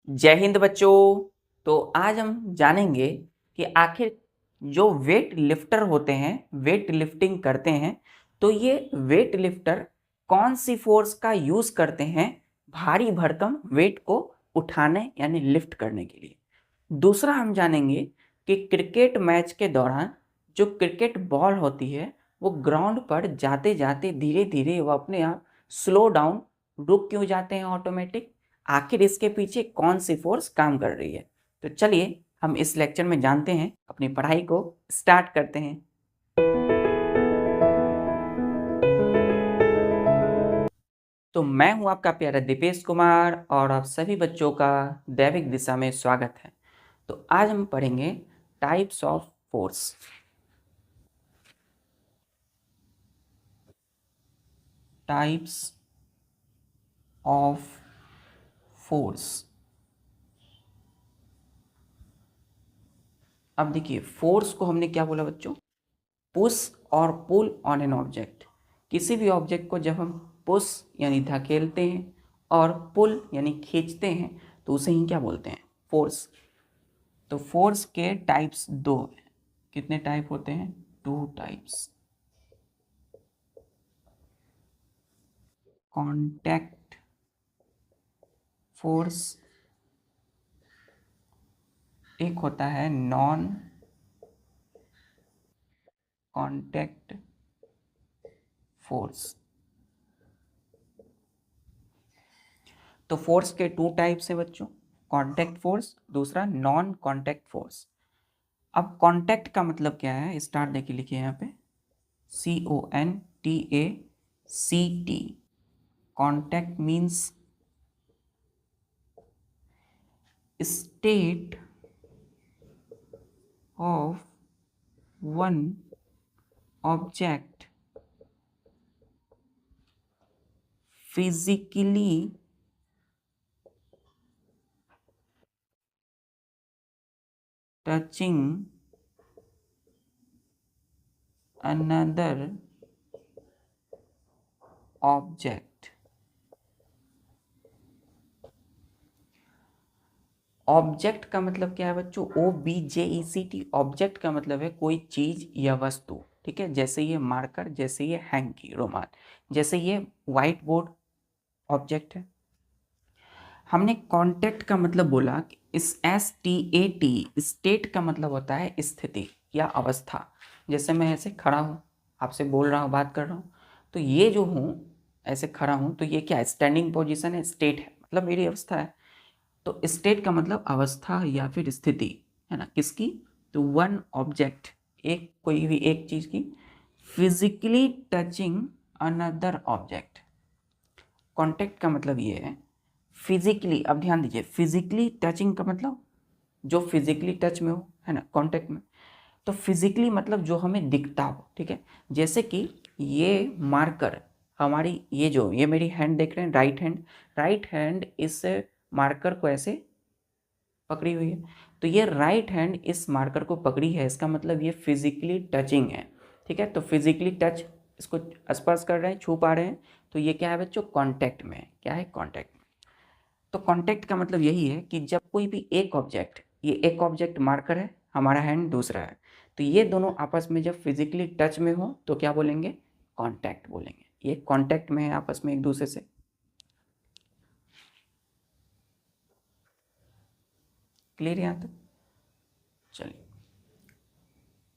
जय हिंद बच्चों। तो आज हम जानेंगे कि आखिर जो वेट लिफ्टर होते हैं, वेट लिफ्टिंग करते हैं, तो ये वेट लिफ्टर कौन सी फोर्स का यूज करते हैं भारी भरकम वेट को उठाने यानी लिफ्ट करने के लिए। दूसरा हम जानेंगे कि क्रिकेट मैच के दौरान जो क्रिकेट बॉल होती है वो ग्राउंड पर जाते जाते धीरे धीरे वो अपने आप स्लो डाउन रुक क्यों जाते हैं ऑटोमेटिक, आखिर इसके पीछे कौन सी फोर्स काम कर रही है। तो चलिए हम इस लेक्चर में जानते हैं, अपनी पढ़ाई को स्टार्ट करते हैं। तो मैं हूं आपका प्यारा दीपेश कुमार और आप सभी बच्चों का दैविक दिशा में स्वागत है। तो आज हम पढ़ेंगे types of force. Types of force. अब देखिए, फोर्स को हमने क्या बोला बच्चों? पुश और पुल ऑन एन ऑब्जेक्ट। किसी भी ऑब्जेक्ट को जब हम पुश यानी धकेलते हैं और पुल यानी खींचते हैं तो उसे ही क्या बोलते हैं? फोर्स। तो फोर्स के टाइप्स दो हैं। कितने टाइप होते हैं? Two types. कॉन्टैक्ट फोर्स, एक होता है नॉन कॉन्टैक्ट फोर्स। तो फोर्स के टू टाइप्स है बच्चों, कॉन्टैक्ट फोर्स, दूसरा नॉन कॉन्टैक्ट फोर्स। अब कॉन्टैक्ट का मतलब क्या है? स्टार्ट देखिए, लिखिए यहाँ पे CONTACT। Contact means state of one object physically touching another object। Object का मतलब क्या है बच्चों? OBJECT। ऑब्जेक्ट का मतलब है कोई चीज या वस्तु, ठीक है। जैसे ये मार्कर, जैसे ये हैंकी रुमाल, जैसे ये व्हाइट बोर्ड ऑब्जेक्ट है। हमने कांटेक्ट का मतलब बोला कि इस STAT, स्टेट का मतलब होता है स्थिति या अवस्था। जैसे मैं ऐसे खड़ा हूँ, आपसे बोल रहा हूँ, बात कर रहा हूँ, तो ये जो हूँ ऐसे खड़ा हूँ, तो ये क्या है? स्टैंडिंग पोजीशन है, स्टेट है, मतलब मेरी अवस्था है। तो स्टेट का मतलब अवस्था या फिर स्थिति, है ना, किसकी? तो वन ऑब्जेक्ट, एक कोई भी एक चीज की, physically touching another object. Contact का मतलब ये है फिजिकली। अब ध्यान दीजिए, फिजिकली टचिंग का मतलब जो फिजिकली टच में हो, है ना, कांटेक्ट में। तो फिजिकली मतलब जो हमें दिखता हो, ठीक है। जैसे कि ये मार्कर, हमारी ये मेरी हैंड देख रहे हैं, राइट हैंड। राइट हैंड इस मार्कर को ऐसे पकड़ी हुई है, तो ये राइट हैंड इस मार्कर को पकड़ी है, इसका मतलब ये फिजिकली टचिंग है, ठीक है। तो फिजिकली टच, इसको स्पर्श कर रहे हैं, छू पा रहे हैं, तो ये क्या है बच्चों? कांटेक्ट में है। क्या है? कांटेक्ट में। तो कांटेक्ट का मतलब यही है कि जब कोई भी एक ऑब्जेक्ट, ये एक ऑब्जेक्ट मार्कर है, हमारा हैंड दूसरा है, तो ये दोनों आपस में जब फिजिकली टच में हो तो क्या बोलेंगे? कांटेक्ट बोलेंगे। ये कांटेक्ट में है आपस में एक दूसरे से। क्लियर यहाँ तक? चलिए,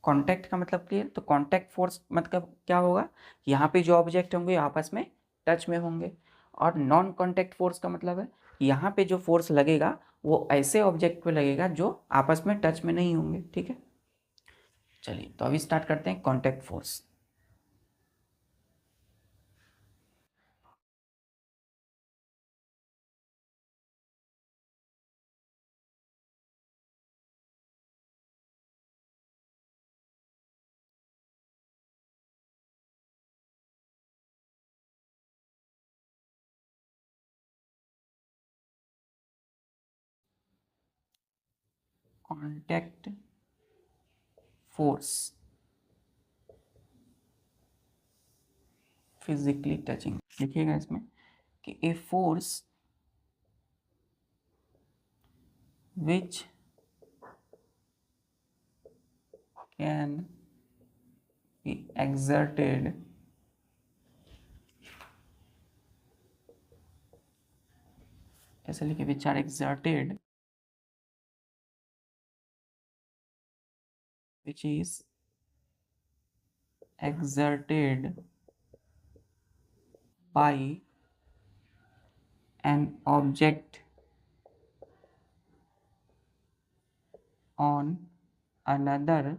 कांटेक्ट का मतलब क्लियर। तो कांटेक्ट फोर्स मतलब क्या होगा? यहाँ पे जो ऑब्जेक्ट होंगे आपस में टच में होंगे। और नॉन कांटेक्ट फोर्स का मतलब है यहाँ पे जो फोर्स लगेगा वो ऐसे ऑब्जेक्ट पे लगेगा जो आपस में टच में नहीं होंगे, ठीक है। चलिए, तो अभी स्टार्ट करते हैं contact force. Contact force, physically touching, लिखिएगा इसमें कि a force which can be exerted ऐसे लिखे which are exerted which is exerted by an object on another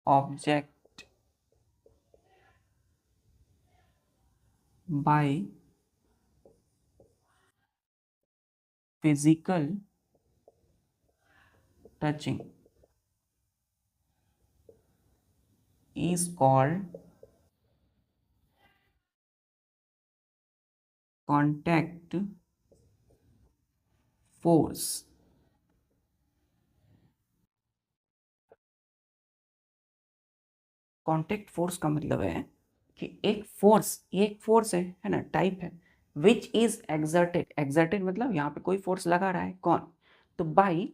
object by physical touching is called contact force। Contact force का मतलब है कि एक फोर्स है ना, टाइप है, विच इज एक्सर्टेड। एक्सर्टेड मतलब यहाँ पे कोई फोर्स लगा रहा है, कौन? तो बाई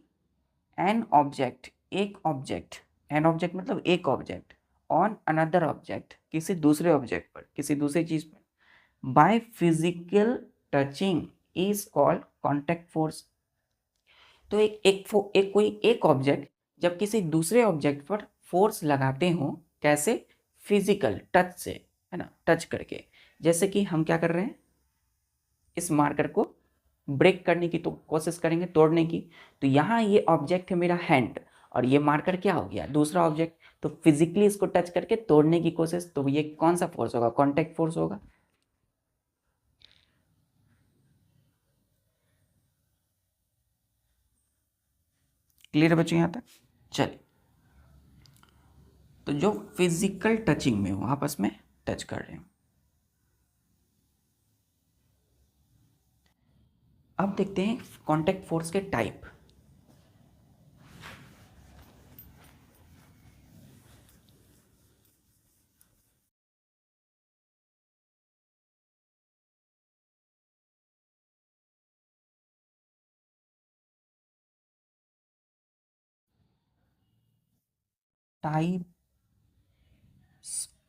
एन ऑब्जेक्ट, एक ऑब्जेक्ट, एन ऑब्जेक्ट मतलब एक ऑब्जेक्ट, ऑन अनदर ऑब्जेक्ट, किसी दूसरे ऑब्जेक्ट पर, किसी दूसरी चीज पर, by physical touching is called contact force. तो कोई एक ऑब्जेक्ट जब किसी दूसरे ऑब्जेक्ट पर फोर्स लगाते हो, कैसे? फिजिकल टच से, है ना, टच करके। जैसे कि हम क्या कर रहे हैं, इस मार्कर को ब्रेक करने की तो कोशिश करेंगे, तोड़ने की। तो यहाँ ये ऑब्जेक्ट है मेरा हैंड, और ये मार्कर क्या हो गया, दूसरा ऑब्जेक्ट। तो फिजिकली इसको टच करके तोड़ने की कोशिश, तो ये कौन सा फोर्स होगा? कॉन्टेक्ट फोर्स होगा। क्लियर है बच्चों यहाँ तक? चलिए, तो जो फिजिकल टचिंग में हो, आपस में टच कर रहे हो। अब देखते हैं कांटेक्ट फोर्स के type. Types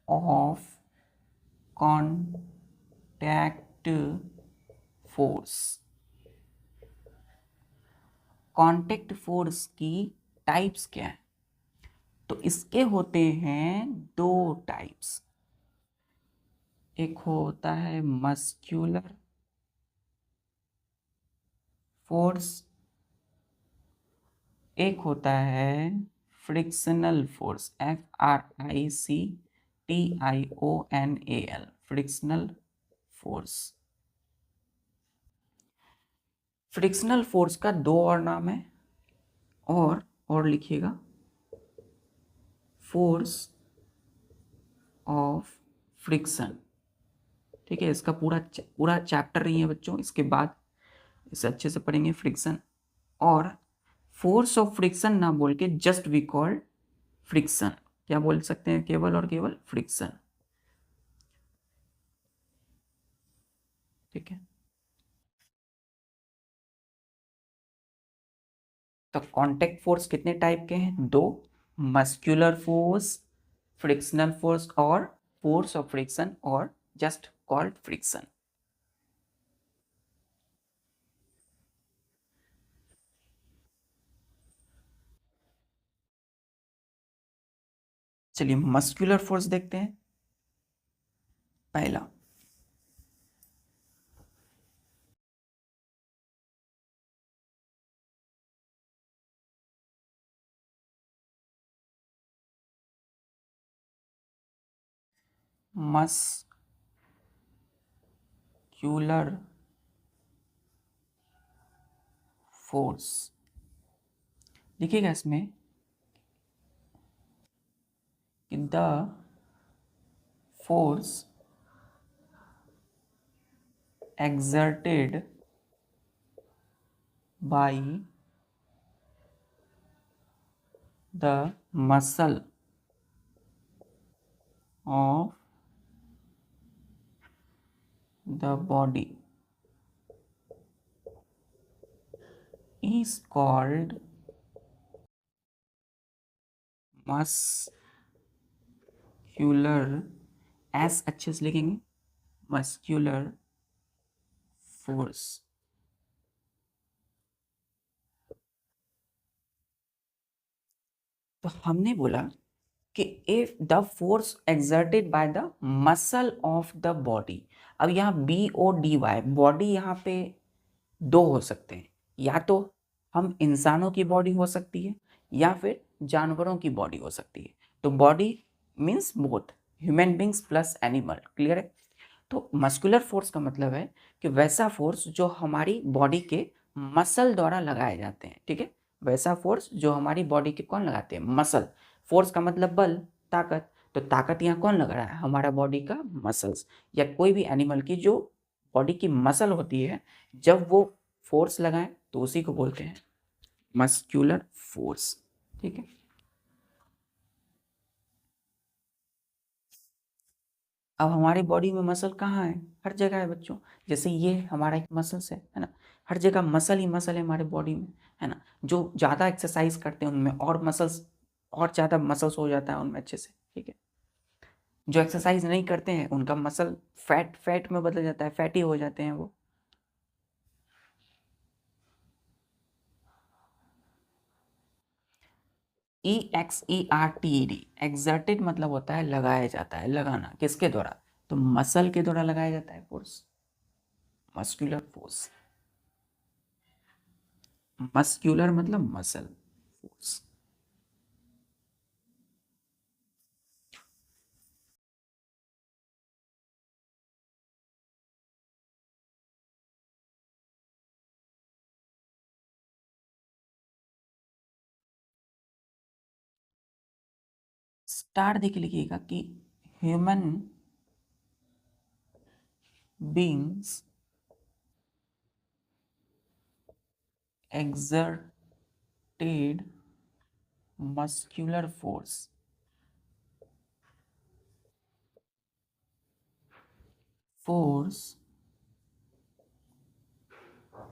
of contact force. Contact force की टाइप्स क्या है? तो इसके होते हैं दो टाइप्स। एक होता है मस्क्यूलर फोर्स, एक होता है frictional force, FRICTIONAL, frictional force. Frictional force का दो और नाम है, और लिखिएगा, फोर्स ऑफ फ्रिक्शन। ठीक है, इसका पूरा चैप्टर नहीं है बच्चों, इसके बाद इसे अच्छे से पढ़ेंगे, फ्रिक्शन। और फोर्स ऑफ फ्रिक्शन ना बोल के जस्ट वी कॉल फ्रिक्शन, क्या बोल सकते हैं? केवल और केवल फ्रिक्शन। ठीक है, तो कांटेक्ट फोर्स कितने टाइप के हैं? दो, मस्कुलर फोर्स, फ्रिक्शनल फोर्स, और फोर्स ऑफ फ्रिक्शन, और जस्ट कॉल्ड फ्रिक्शन। चलिए मस्कुलर फोर्स देखते हैं। पहला, मस्क्यूलर फोर्स लिखिएगा इसमें कि the force exerted by the muscle of the body is called muscular, S अच्छे से लिखेंगे, मस्क्यूलर फोर्स। तो हमने बोला कि if the force exerted by the muscle of the body, अब यहाँ BODY बॉडी यहाँ पे दो हो सकते हैं, या तो हम इंसानों की बॉडी हो सकती है या फिर जानवरों की बॉडी हो सकती है। तो body means both human beings plus animal, clear है। तो मस्कुलर फोर्स का मतलब है कि वैसा फोर्स जो हमारी बॉडी के मसल द्वारा लगाए जाते हैं, ठीक है। वैसा फोर्स जो हमारी बॉडी के कौन लगाते हैं, मसल। फोर्स का मतलब बल, ताकत। तो ताकत यहाँ कौन लगा रहा है, हमारा बॉडी का मसल्स, या कोई भी एनिमल की जो बॉडी की मसल होती है, जब वो फोर्स लगाए तो उसी को बोलते हैं मस्क्यूलर फोर्स, ठीक है। अब हमारी बॉडी में मसल कहाँ है, हर जगह है बच्चों। जैसे ये हमारा एक मसल्स है ना, हर जगह मसल ही मसल है हमारे बॉडी में, है ना। जो ज़्यादा एक्सरसाइज करते हैं उनमें और मसल्स, और ज़्यादा मसल्स हो जाता है उनमें अच्छे से, ठीक है। जो एक्सरसाइज नहीं करते हैं उनका मसल फैट में बदल जाता है, फैटी हो जाते हैं वो। EXERTED, एक्सर्टेड मतलब होता है लगाया जाता है, लगाना, किसके द्वारा, तो मसल के द्वारा लगाया जाता है फोर्स, मस्कुलर फोर्स। मस्क्यूलर मतलब मसल फोर्स। स्टार देख लिखिएगा कि human beings exerted muscular force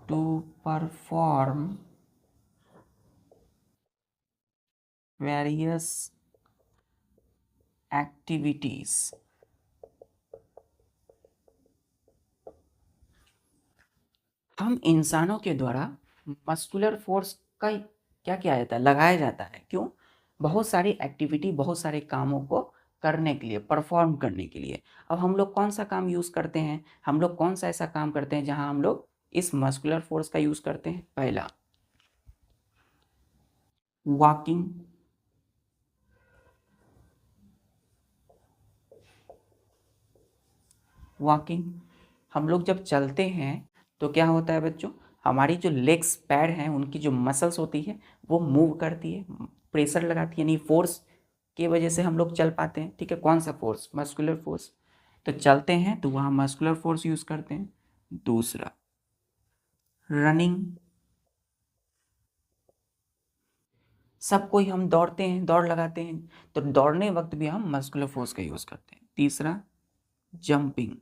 to perform various activities। हम इंसानों के द्वारा मस्कुलर फोर्स का क्या किया जाता है, लगाया जाता है, क्यों, बहुत सारी एक्टिविटी, बहुत सारे कामों को करने के लिए, परफॉर्म करने के लिए। अब हम लोग कौन सा काम यूज़ करते हैं, हम लोग कौन सा ऐसा काम करते हैं जहां हम लोग इस मस्कुलर फोर्स का यूज़ करते हैं। पहला वॉकिंग, वॉकिंग, हम लोग जब चलते हैं तो क्या होता है बच्चों, हमारी जो लेग्स, पैर हैं, उनकी जो मसल्स होती है वो मूव करती है, प्रेशर लगाती है, यानी फोर्स की वजह से हम लोग चल पाते हैं, ठीक है। कौन सा फोर्स, मस्कुलर फोर्स। तो चलते हैं तो वहाँ मस्कुलर फोर्स यूज़ करते हैं। दूसरा रनिंग, सब कोई हम दौड़ते हैं, दौड़ लगाते हैं, तो दौड़ने वक्त भी हम मस्कुलर फोर्स का यूज़ करते हैं। तीसरा जंपिंग,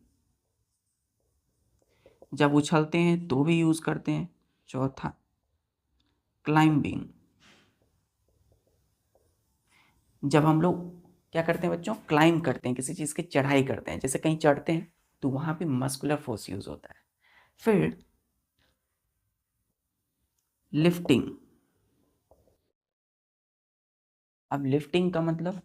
जब उछलते हैं तो भी यूज़ करते हैं। चौथा क्लाइंबिंग, जब हम लोग क्या करते हैं बच्चों, क्लाइंब करते हैं, किसी चीज़ की चढ़ाई करते हैं, जैसे कहीं चढ़ते हैं तो वहाँ पे मस्कुलर फोर्स यूज़ होता है। फिर लिफ्टिंग, अब लिफ्टिंग का मतलब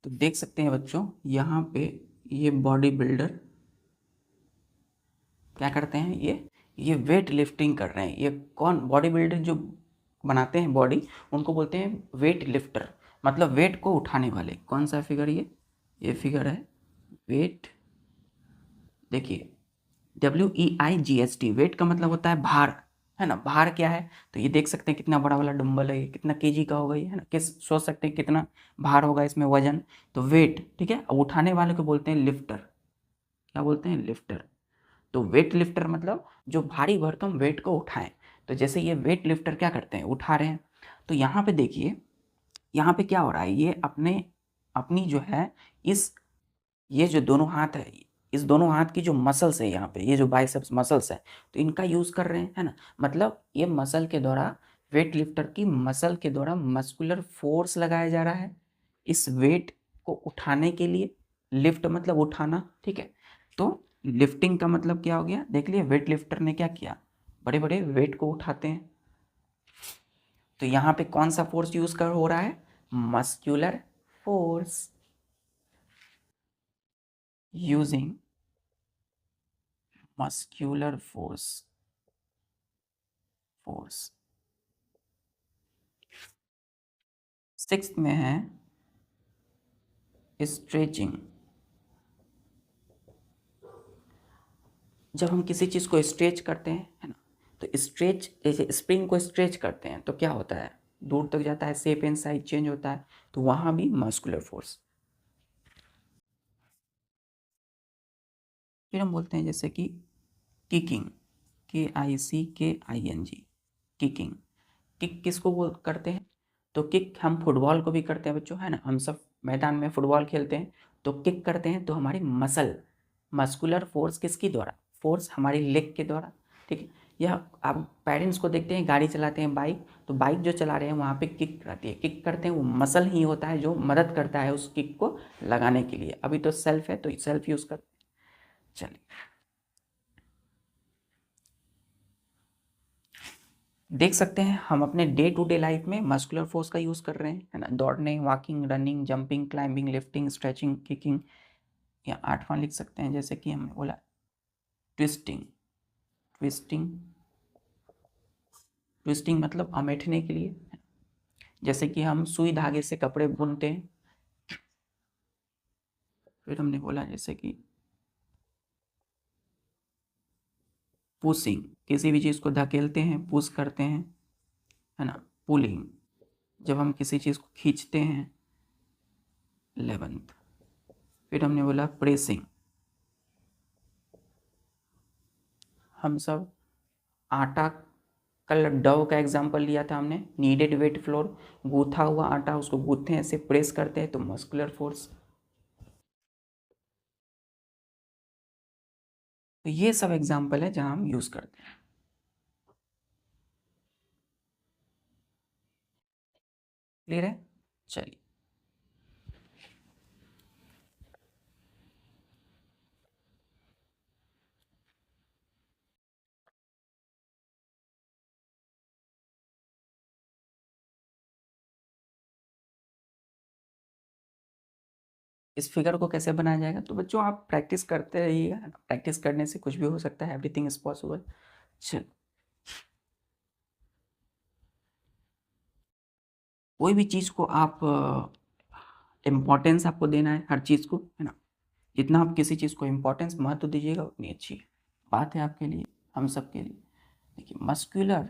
तो देख सकते हैं बच्चों, यहाँ पे ये बॉडी बिल्डर क्या करते हैं, ये वेट लिफ्टिंग कर रहे हैं। ये कौन बॉडी बिल्डर जो बनाते हैं बॉडी, उनको बोलते हैं वेट लिफ्टर, मतलब वेट को उठाने वाले। कौन सा फिगर ये फिगर है वेट। देखिए WEIGHT, वेट का मतलब होता है भार, है ना। भार क्या है, तो ये देख सकते हैं कितना बड़ा वाला डंबल है, ये कितना केजी का होगा ये, है ना। किस सोच सकते हैं कितना भार होगा इसमें, वजन। तो वेट, ठीक है। उठाने वाले को बोलते हैं लिफ्टर। क्या बोलते हैं, लिफ्टर। तो वेट लिफ्टर मतलब जो भारी भरकम वेट को उठाएं। तो जैसे ये वेट लिफ्टर क्या करते हैं, उठा रहे हैं। तो यहाँ पे देखिए, यहाँ पे क्या हो रहा है, ये अपनी जो है ये जो दोनों हाथ है, इस दोनों हाथ की जो मसल्स है यहाँ पे, ये जो बाइसेप्स मसल्स है, तो इनका यूज़ कर रहे हैं, है ना। मतलब ये मसल के द्वारा, वेट लिफ्टर की मसल के द्वारा मस्कुलर फोर्स लगाया जा रहा है इस वेट को उठाने के लिए। लिफ्ट मतलब उठाना, ठीक है। तो लिफ्टिंग का मतलब क्या हो गया, देख लिया, वेट लिफ्टर ने क्या किया, बड़े बड़े वेट को उठाते हैं। तो यहाँ पे कौन सा फोर्स यूज कर हो रहा है, muscular force, using muscular force. Sixth में है स्ट्रेचिंग। जब हम किसी चीज़ को स्ट्रेच करते हैं, है ना, तो स्ट्रेच, जैसे स्प्रिंग को स्ट्रेच करते हैं तो क्या होता है, दूर तक जाता है, शेप एंड साइज चेंज होता है। तो वहाँ भी मस्कुलर फोर्स। फिर हम बोलते हैं जैसे कि किकिंग, KICKING, किकिंग। किक किसको बोल करते हैं, तो किक हम फुटबॉल को भी करते हैं बच्चों, है ना। हम सब मैदान में फुटबॉल खेलते हैं तो किक करते हैं, तो हमारी मस्कुलर फोर्स किसकी द्वारा, फोर्स हमारी लेग के द्वारा, ठीक है। यह आप पेरेंट्स को देखते हैं, गाड़ी चलाते हैं, बाइक, तो बाइक जो चला रहे हैं वहाँ पे किक रहती है, किक करते हैं, वो मसल ही होता है जो मदद करता है उस किक को लगाने के लिए। अभी तो सेल्फ है तो सेल्फ यूज़ करते हैं। चलिए देख सकते हैं हम अपने डे टू डे लाइफ में मस्कुलर फोर्स का यूज़ कर रहे हैं, है ना। दौड़ने, walking, running, jumping, climbing, lifting, stretching, kicking. या आठवां लिख सकते हैं जैसे कि हमने बोला ट्विस्टिंग। ट्विस्टिंग, ट्विस्टिंग मतलब अमेठने के लिए, जैसे कि हम सुई धागे से कपड़े बुनते हैं। फिर हमने बोला जैसे कि पुशिंग, किसी भी चीज़ को धकेलते हैं, पुश करते हैं, है ना। पुलिंग, जब हम किसी चीज़ को खींचते हैं। 11th। फिर हमने बोला प्रेसिंग, हम सब आटा, कल डव का एग्जाम्पल लिया था हमने, नीडेड वेट फ्लोर, गूथा हुआ आटा, उसको गूथते हैं, ऐसे प्रेस करते हैं, तो मस्कुलर फोर्स। तो ये सब एग्जाम्पल है जहां हम यूज करते हैं। क्लियर है, चलिए। इस फिगर को कैसे बनाया जाएगा, तो बच्चों आप प्रैक्टिस करते रहिएगा, प्रैक्टिस करने से कुछ भी हो सकता है, एवरीथिंग इज पॉसिबल। चल, कोई भी चीज़ को आप इम्पोर्टेंस आपको देना है, हर चीज़ को, है ना। जितना आप किसी चीज़ को इम्पोर्टेंस, महत्व दीजिएगा, उतनी अच्छी बात है आपके लिए, हम सब के लिए। देखिए muscular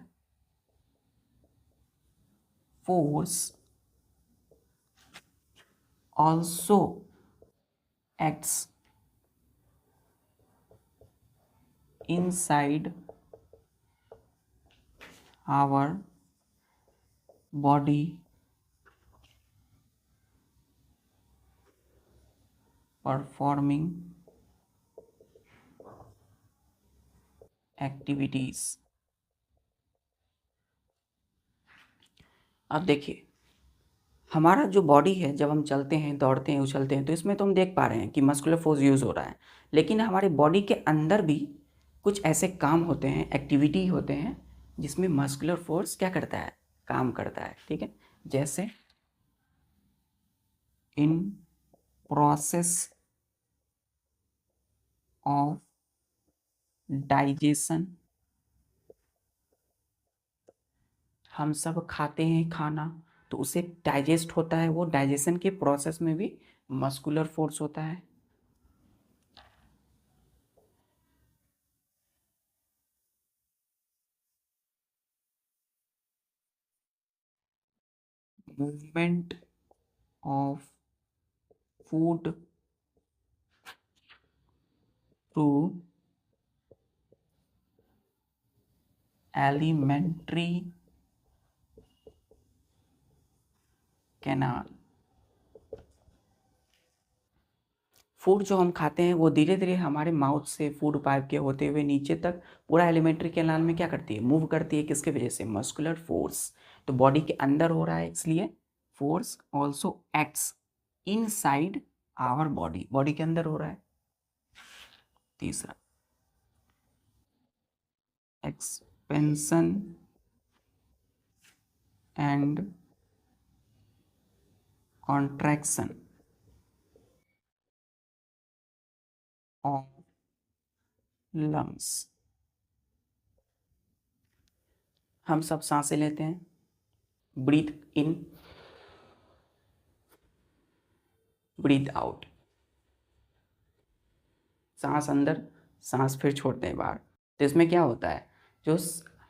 force also acts inside our body, performing activities। अब देखिए हमारा जो बॉडी है, जब हम चलते हैं, दौड़ते हैं, उछलते हैं, तो इसमें तो हम देख पा रहे हैं कि मस्कुलर फोर्स यूज़ हो रहा है। लेकिन हमारे बॉडी के अंदर भी कुछ ऐसे काम होते हैं, एक्टिविटी होते हैं, जिसमें मस्कुलर फोर्स क्या करता है, काम करता है, ठीक है। जैसे इन प्रोसेस ऑफ डाइजेशन, हम सब खाते हैं खाना तो उसे डाइजेस्ट होता है, वो डाइजेशन के प्रोसेस में भी मस्कुलर फोर्स होता है। Movement of food to alimentary canal, food जो हम खाते हैं वो धीरे धीरे हमारे माउथ से फूड पाइप के होते हुए नीचे तक पूरा एलिमेंट्री कैनाल में क्या करती है, मूव करती है। किसके वजह से, मस्कुलर फोर्स। तो बॉडी के अंदर हो रहा है इसलिए force also acts inside our body, body के अंदर हो रहा है। तीसरा, expansion and contraction of lungs, हम सब सांसें लेते हैं, ब्रीथ इन ब्रीथ आउट, सांस अंदर सांस फिर छोड़ते हैं बाहर। तो इसमें क्या होता है, जो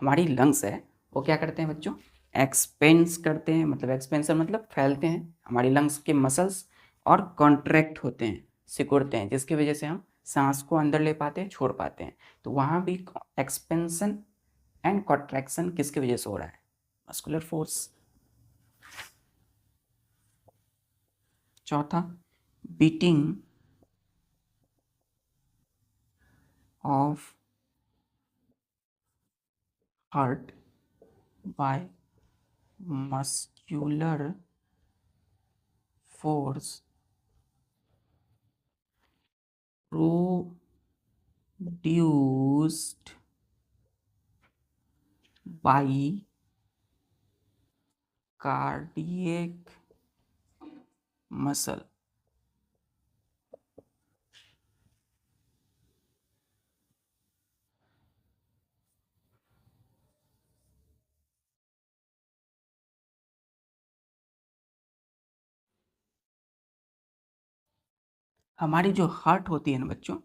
हमारी लंग्स है वो क्या करते हैं बच्चों, एक्सपेंस करते हैं, मतलब एक्सपेंशन मतलब फैलते हैं हमारी लंग्स के मसल्स, और कॉन्ट्रैक्ट होते हैं, सिकुड़ते हैं, जिसकी वजह से हम सांस को अंदर ले पाते हैं, छोड़ पाते हैं। तो वहाँ भी एक्सपेंशन एंड कॉन्ट्रैक्शन किसकी वजह से हो रहा है, मस्कुलर फोर्स। चौथा, beating of heart by muscular force produced by cardiac muscle, हमारी जो हार्ट होती है ना बच्चों,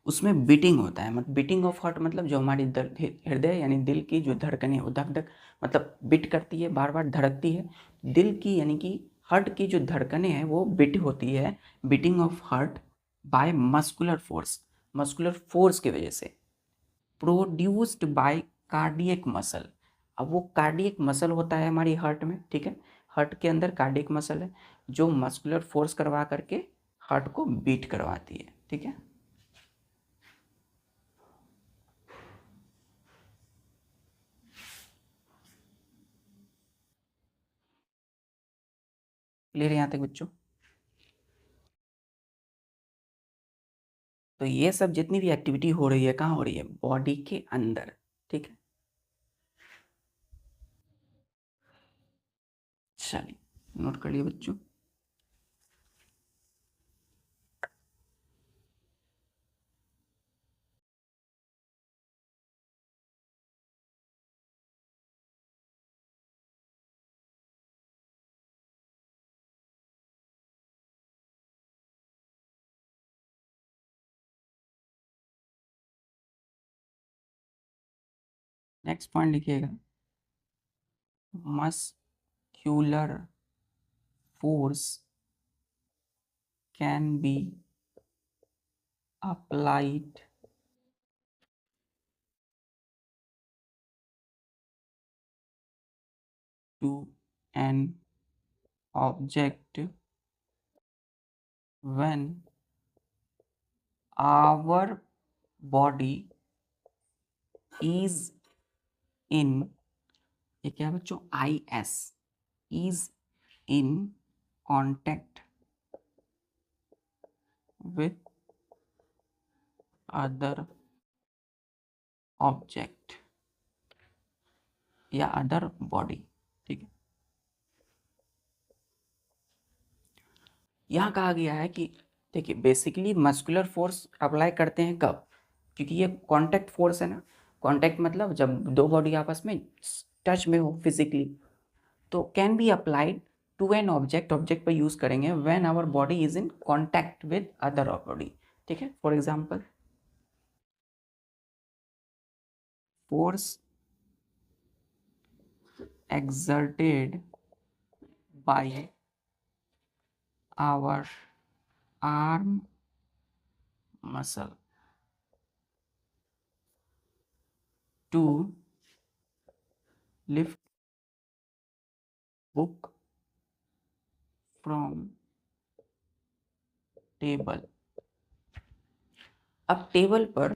उसमें बीटिंग होता है, मतलब बीटिंग ऑफ हार्ट मतलब जो हमारी हृदय यानी दिल की जो धड़कनें वो धक धक मतलब बीट करती है, बार बार धड़कती है। दिल की यानी कि हार्ट की जो धड़कनें हैं वो बीट होती है, beating of heart by muscular force, muscular force की वजह से, प्रोड्यूस्ड बाय कार्डियक मसल। अब वो कार्डियक मसल होता है हमारी हार्ट में, ठीक है, हार्ट के अंदर कार्डियक मसल है जो मस्कुलर फोर्स करवा करके हार्ट को बीट करवाती है, ठीक है। क्लियर है यहाँ तक बच्चों। तो ये सब जितनी भी एक्टिविटी हो रही है कहाँ हो रही है, बॉडी के अंदर, ठीक है। चलिए नोट कर लिए बच्चों। नेक्स्ट पॉइंट लिखिएगा, muscular force can be applied to an object when our body is in, ये क्या है बच्चों, IS, is in contact with other object या अदर बॉडी, ठीक है। यहाँ कहा गया है कि देखिए बेसिकली मस्कुलर फोर्स अप्लाई करते हैं कब, क्योंकि ये कांटेक्ट फोर्स है ना। कांटेक्ट मतलब जब दो बॉडी आपस में टच में हो फिजिकली, तो can be applied to an object, object पर यूज करेंगे when our body is in contact with other body. ठीक है, for example force exerted by our arm muscle to lift book from table। अब table पर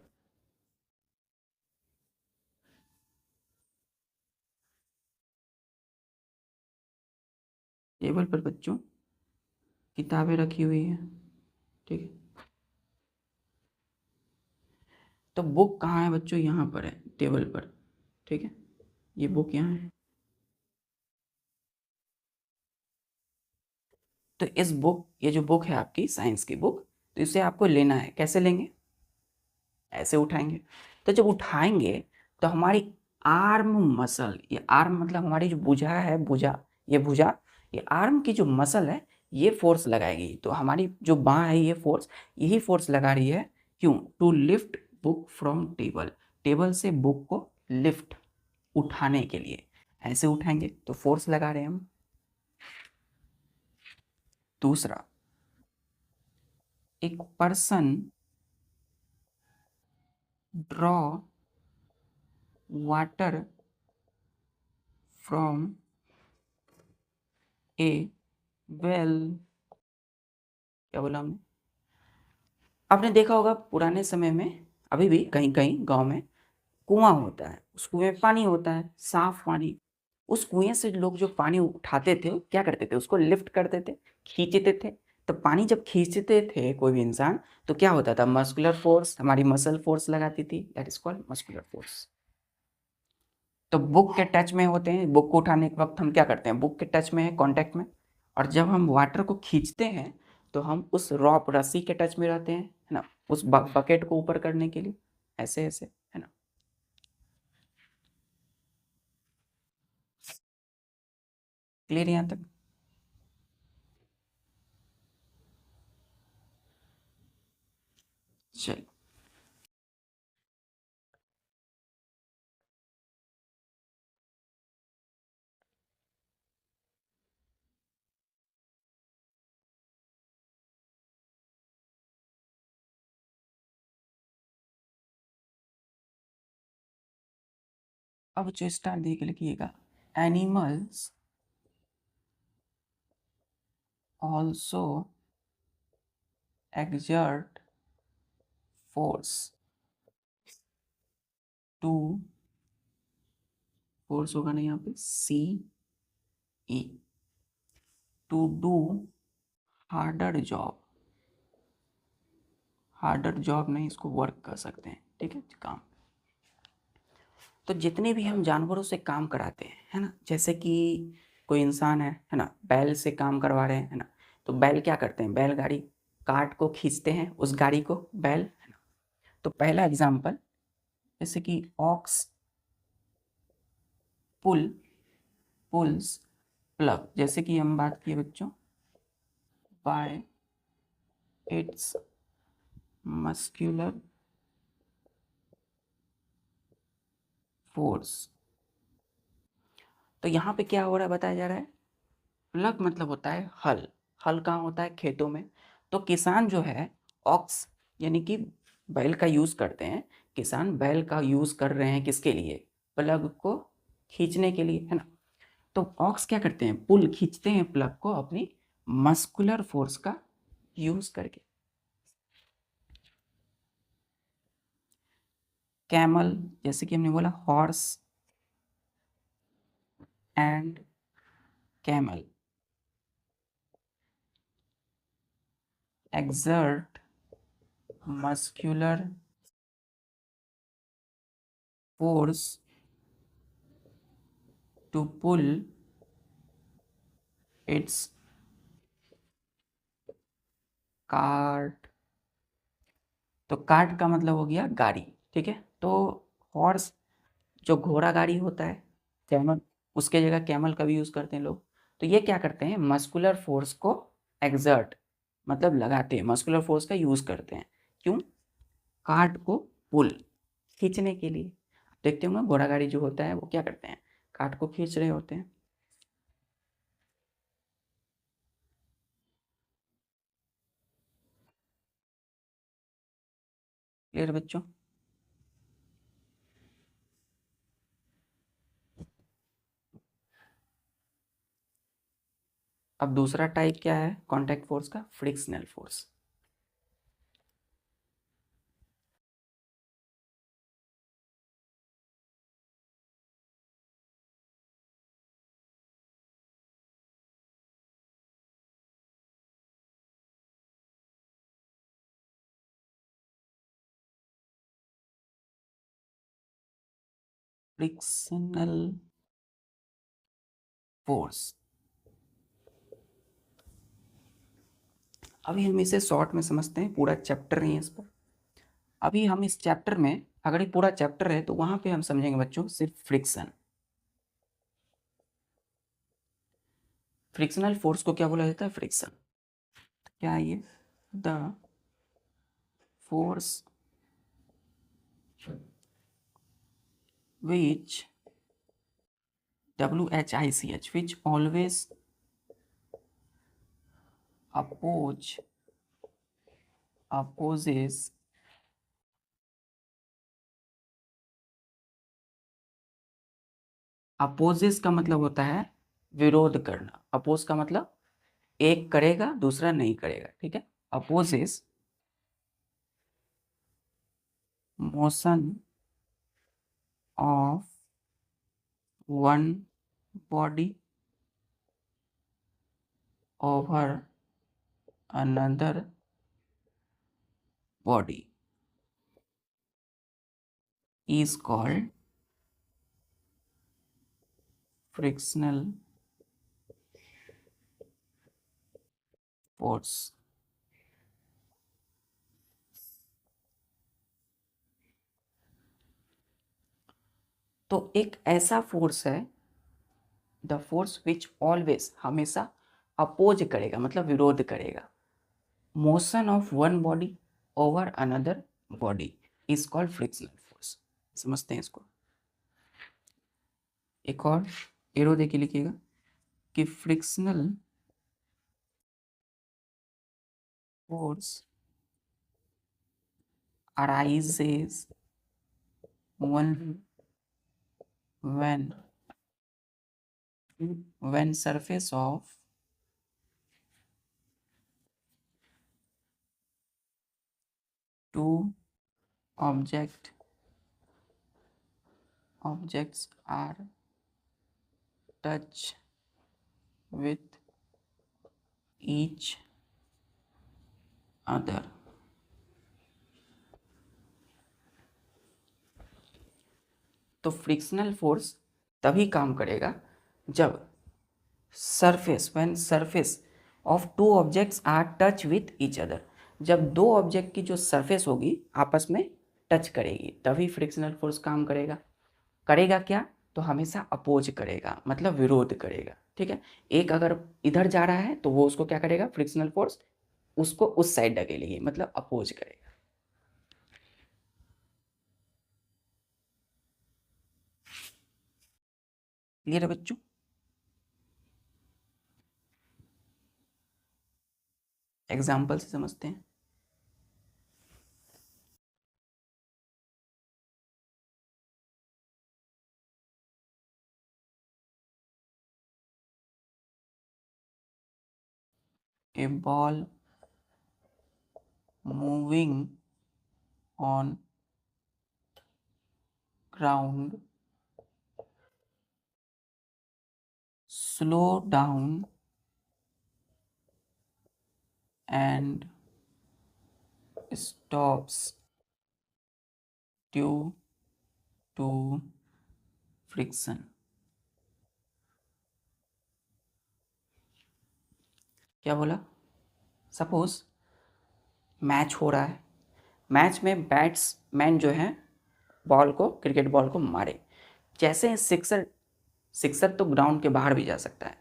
बच्चों किताबें रखी हुई हैं, ठीक है। तो बुक कहाँ है बच्चों, यहाँ पर है टेबल पर, ठीक है। ये बुक यहाँ है। तो इस बुक, ये जो बुक है आपकी साइंस की बुक, तो इसे आपको लेना है। कैसे लेंगे, ऐसे उठाएंगे। तो जब उठाएंगे तो हमारी आर्म मसल, ये आर्म मतलब हमारी जो भुजा है, भुजा, ये भुजा, ये आर्म की जो मसल है ये फोर्स लगाएगी। तो हमारी जो बाँ है ये फोर्स, यही फोर्स लगा रही है। क्यों, to lift book from table, table से बुक को लिफ्ट, उठाने के लिए। ऐसे उठाएंगे तो फोर्स लगा रहे हैं हम। दूसरा, एक person draw water from A well. क्या बोला हमने, आपने देखा होगा पुराने समय में, अभी भी कहीं कहीं गांव में कुआं होता है, उस कुएं में पानी होता है, साफ पानी। उस कुएं से लोग जो पानी उठाते थे क्या करते थे, उसको लिफ्ट करते थे, खींचते थे। तो पानी जब खींचते थे कोई भी इंसान, तो क्या होता था, मस्कुलर फोर्स, हमारी मसल फोर्स लगाती थी, that is called muscular force. तो बुक के टच में होते हैं, बुक को उठाने के वक्त हम क्या करते हैं, बुक के टच में है, कांटेक्ट में। और जब हम वाटर को खींचते हैं तो हम उस रॉप, रस्सी के टच में रहते हैं, है ना, उस बकेट को ऊपर करने के लिए, ऐसे ऐसे, है ना। क्लियर यहाँ तक। चलिए, अब जो स्टार दे के लिखिएगा, animals also exert force too, force होगा ना यहाँ पे, सी ई, to do harder job. Harder job नहीं, इसको वर्क कर सकते हैं, ठीक है, काम। तो जितने भी हम जानवरों से काम कराते हैं, है ना, जैसे कि कोई इंसान है ना, बैल से काम करवा रहे हैं, है ना। तो बैल क्या करते हैं, बैलगाड़ी काट को खींचते हैं, उस गाड़ी को बैल, है ना। तो पहला एग्जाम्पल, जैसे कि ऑक्स पुल, पुल्स प्लग, जैसे कि हम बात किए बच्चों, बाय इट्स मस्क्यूलर फोर्स। तो यहाँ पे क्या हो रहा है बताया जा रहा है, प्लग मतलब होता है हल। हल कहाँ होता है, खेतों में। तो किसान जो है ऑक्स यानी कि बैल का यूज करते हैं, किसान बैल का यूज कर रहे हैं किसके लिए, प्लग को खींचने के लिए, है ना। तो ऑक्स क्या करते हैं, पुल, खींचते हैं प्लग को अपनी मस्कुलर फोर्स का यूज करके। कैमल, जैसे कि हमने बोला horse and camel exert muscular force to pull its cart, तो कार्ट का मतलब हो गया गाड़ी, ठीक है। तो हॉर्स जो घोड़ा गाड़ी होता है, कैमल, उसके जगह कैमल का भी यूज़ करते हैं लोग। तो ये क्या करते हैं, मस्कुलर फोर्स को एक्सर्ट मतलब लगाते हैं, मस्कुलर फोर्स का यूज़ करते हैं। क्यों? कार्ट को पुल, खींचने के लिए। देखते होंगे घोड़ा गाड़ी जो होता है वो क्या करते हैं, कार्ट को खींच रहे होते हैं। क्लियर बच्चों? अब दूसरा टाइप क्या है कॉन्टैक्ट फोर्स का, फ्रिक्शनल फोर्स। फ्रिक्शनल फोर्स, अभी हम इसे शॉर्ट में समझते हैं, पूरा चैप्टर नहीं है इस पर। अभी हम इस चैप्टर में, अगर ये पूरा चैप्टर है तो वहां पे हम समझेंगे बच्चों सिर्फ फ्रिक्शन। फ्रिक्शनल फोर्स को क्या बोला जाता है, फ्रिक्शन। क्या है ये, the force which WHICH which always opposes opposes का मतलब होता है विरोध करना, अपोज का मतलब एक करेगा दूसरा नहीं करेगा, ठीक है। Opposes motion of one body over another body is called frictional force। तो एक ऐसा फोर्स है, द फोर्स विच ऑलवेज हमेशा अपोज करेगा मतलब विरोध करेगा, motion of one body over another body is called frictional force. समझते हैं इसको। एक और एरो देके लिखिएगा कि frictional force arises only when surface of two objects are touch with each other। तो फ्रिक्शनल फोर्स तभी काम करेगा जब surface, when surface of two objects are touch with each other, जब दो ऑब्जेक्ट की जो सरफेस होगी आपस में टच करेगी तभी फ्रिक्शनल फोर्स काम करेगा। करेगा क्या, तो हमेशा अपोज करेगा मतलब विरोध करेगा, ठीक है। एक अगर इधर जा रहा है तो वो उसको क्या करेगा, फ्रिक्शनल फोर्स उसको उस साइड ढकेलेगी मतलब अपोज करेगा। क्लियर है बच्चों? एग्जाम्पल से समझते हैं। A ball moving on ground slow down and stops due to friction। क्या बोला, सपोज मैच हो रहा है, मैच में बैट्समैन जो है बॉल को, क्रिकेट बॉल को मारे, जैसे सिक्सर, सिक्सर तो ग्राउंड के बाहर भी जा सकता है,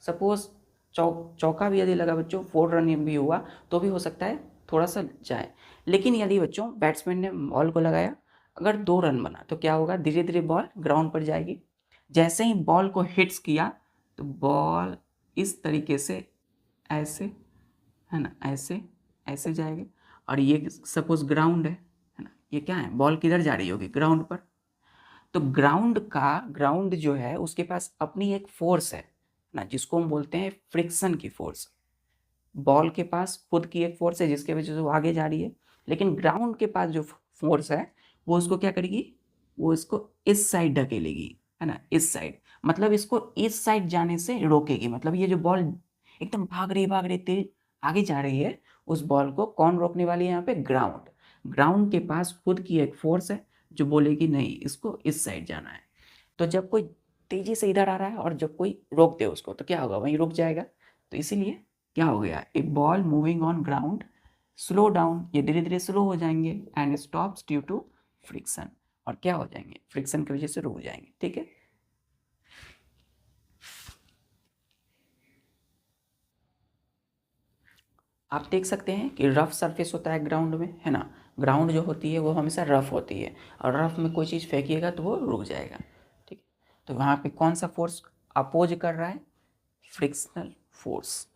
सपोज चौका भी यदि लगा बच्चों, 4 रन भी हुआ तो भी हो सकता है थोड़ा सा जाए, लेकिन यदि बच्चों बैट्समैन ने बॉल को लगाया, अगर 2 रन बना तो क्या होगा, धीरे धीरे बॉल ग्राउंड पर जाएगी, जैसे ही बॉल को हिट्स किया तो बॉल इस तरीके से ऐसे, है ना, ऐसे ऐसे जाएगी, और ये सपोज ग्राउंड है ना, ये क्या है, बॉल किधर जा रही होगी, ग्राउंड पर। तो ग्राउंड जो है उसके पास अपनी एक फोर्स है ना, जिसको हम बोलते हैं फ्रिक्शन की फोर्स। बॉल के पास खुद की एक फोर्स है जिसके वजह से वो आगे जा रही है, लेकिन ग्राउंड के पास जो फोर्स है वो उसको क्या करेगी, वो इसको इस साइड ढकेलेगी, है ना, इस साइड, मतलब इसको इस साइड जाने से रोकेगी। मतलब ये जो बॉल एकदम भाग रही तेज आगे जा रही है, उस बॉल को कौन रोकने वाली है यहाँ पे, ग्राउंड। ग्राउंड के पास खुद की एक फोर्स है जो बोलेगी नहीं, इसको इस साइड जाना है। तो जब कोई तेजी से इधर आ रहा है और जब कोई रोक दे उसको तो क्या होगा, वहीं रुक जाएगा। तो इसीलिए क्या हो गया, a ball moving on ground slow down, ये धीरे धीरे स्लो हो जाएंगे, and stops due to friction, और क्या हो जाएंगे, फ्रिक्शन की वजह से रुक जाएंगे। ठीक है, आप देख सकते हैं कि रफ सरफेस होता है ग्राउंड में, है ना, ग्राउंड जो होती है वो हमेशा रफ होती है, और रफ में कोई चीज़ फेंकिएगा तो वो रुक जाएगा। ठीक है, तो वहाँ पे कौन सा फोर्स अपोज कर रहा है, फ्रिक्शनल फोर्स।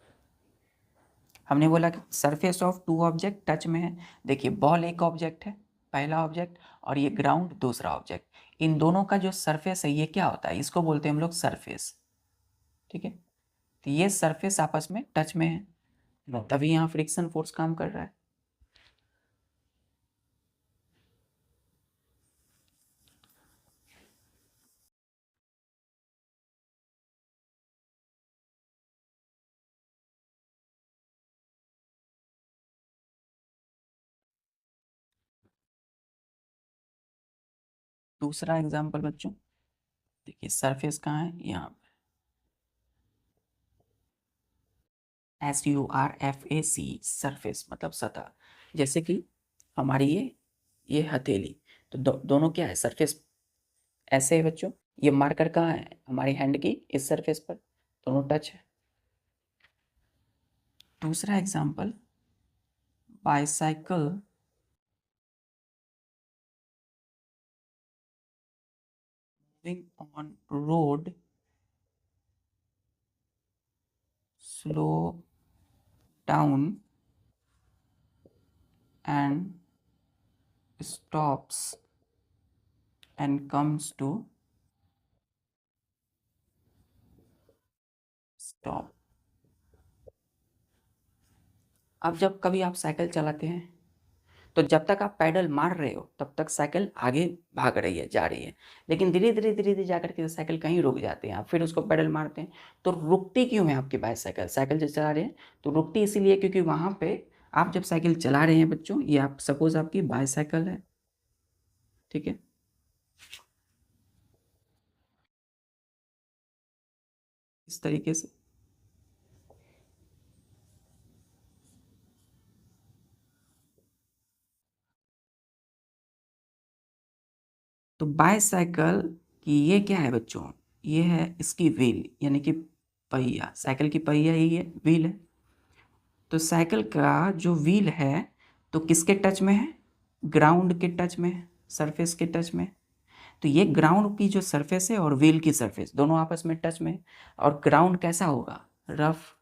हमने बोला कि सरफेस ऑफ 2 ऑब्जेक्ट टच में है। देखिए बॉल एक ऑब्जेक्ट है, पहला ऑब्जेक्ट, और ये ग्राउंड दूसरा ऑब्जेक्ट, इन दोनों का जो सरफेस है ये क्या होता है, इसको बोलते हैं हम लोग सरफेस। ठीक है, तो ये सरफेस आपस में टच में है, तभी यहाँ फ्रिक्शन फोर्स काम कर रहा है। दूसरा एग्जाम्पल बच्चों, देखिए सरफेस कहाँ है, यहाँ पर, SURFAC, सरफेस मतलब सतह। जैसे कि हमारी ये हथेली, तो दोनों क्या है, सरफेस ऐसे है बच्चों। ये मार्कर कहाँ है, हमारी हैंड की इस सरफेस पर, दोनों टच है। दूसरा example, bicycle moving on road slow down and stops and comes to stop। अब जब कभी आप साइकिल चलाते हैं तो जब तक आप पैडल मार रहे हो तब तक साइकिल आगे भाग रही है, जा रही है, लेकिन धीरे धीरे जाकर के साइकिल कहीं रुक जाती है, आप फिर उसको पैडल मारते हैं। तो रुकती क्यों है आपकी बाइसाइकिल, साइकिल जब चला रहे हैं तो रुकती इसीलिए क्योंकि वहाँ पे आप जब साइकिल चला रहे हैं बच्चों, ये आप सपोज आपकी बाइसाइकिल है, ठीक है, इस तरीके से। तो बाईसाइकिल की ये क्या है बच्चों, ये है इसकी व्हील, यानी कि पहिया, साइकिल की पहिया ही है, व्हील है। तो साइकिल का जो व्हील है तो किसके टच में है, ग्राउंड के टच में है, सरफेस के टच में। तो ये ग्राउंड की जो सरफेस है और व्हील की सरफेस दोनों आपस में टच में है। और ग्राउंड कैसा होगा, रफ,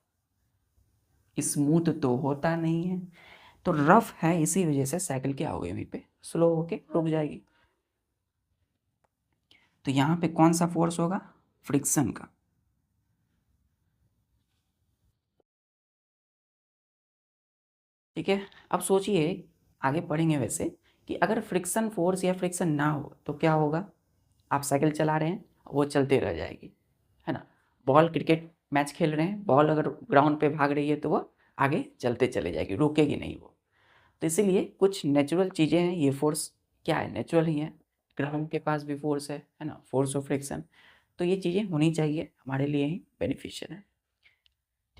स्मूथ तो होता नहीं है। तो रफ है, इसी वजह से साइकिल क्या हो गई, वहीं पे स्लो होके रुक जाएगी। तो यहाँ पे कौन सा फोर्स होगा, फ्रिक्शन का। ठीक है, अब सोचिए, आगे पढ़ेंगे वैसे, कि अगर फ्रिक्शन फोर्स या फ्रिक्शन ना हो तो क्या होगा। आप साइकिल चला रहे हैं, वो चलते रह जाएगी, है ना। बॉल, क्रिकेट मैच खेल रहे हैं, बॉल अगर ग्राउंड पे भाग रही है तो वो आगे चलते चले जाएगी, रुकेगी नहीं वो। तो इसीलिए कुछ नेचुरल चीज़ें हैं, ये फोर्स क्या है, नेचुरल ही है। ग्राउंड के पास भी फोर्स है ना, फोर्स ऑफ फ्रिक्शन। तो ये चीज़ें होनी चाहिए, हमारे लिए ही बेनिफिशियल है।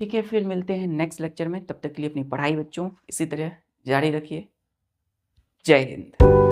ठीक है, फिर मिलते हैं नेक्स्ट लेक्चर में, तब तक के लिए अपनी पढ़ाई बच्चों इसी तरह जारी रखिए। जय हिंद।